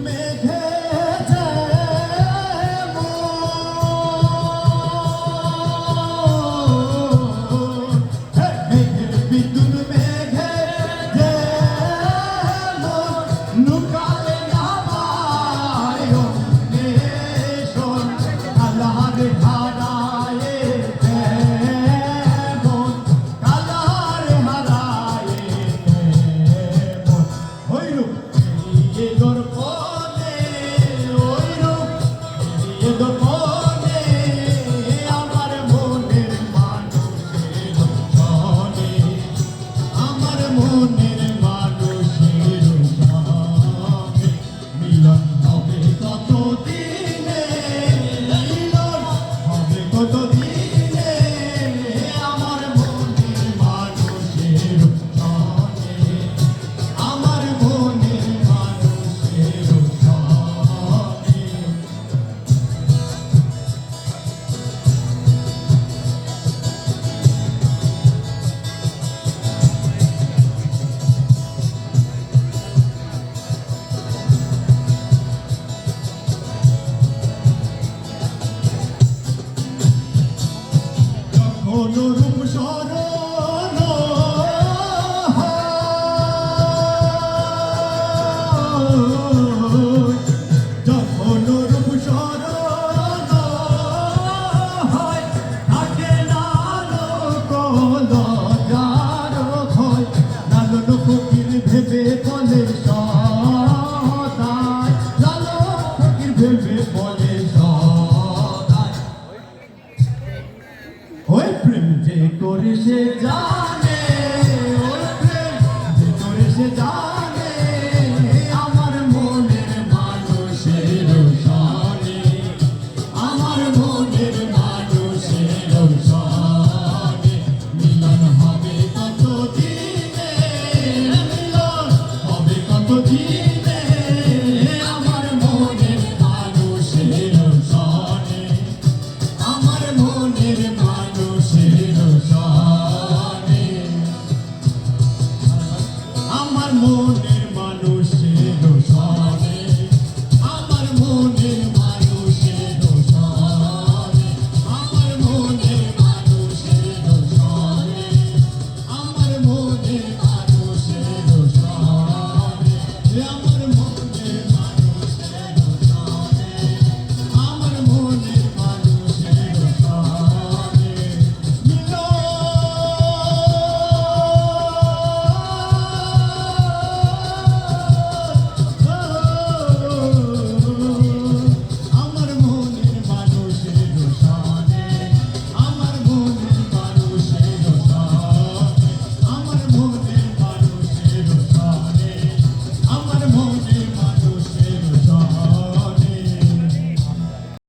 মেঘে বিদ্যুৎ মেঘে নুকালে নামায় অন্বেষণ কালারে হারায়ে দেবন কালারে হারায়ে দেবন হইরূপ এ দর্পণে ওইরূপ এ দর্পণে আমার মনের মানুষের সনে আমার মনের মানুষের সনে মিলন হবে কত দিনে মিলন হবে কত দিনে আমার মনের মানুষের সনে আমার মনের মানুষের সনে অনুরূপ শরণ যখন রূপ শরণ হয় থাকে না লোক লজ্জার ভয় লালন ফকির ভেবে বলে সদাই লালন ফকির ভেবে বলে সদাই ওই প্রেম যে করে সে জানে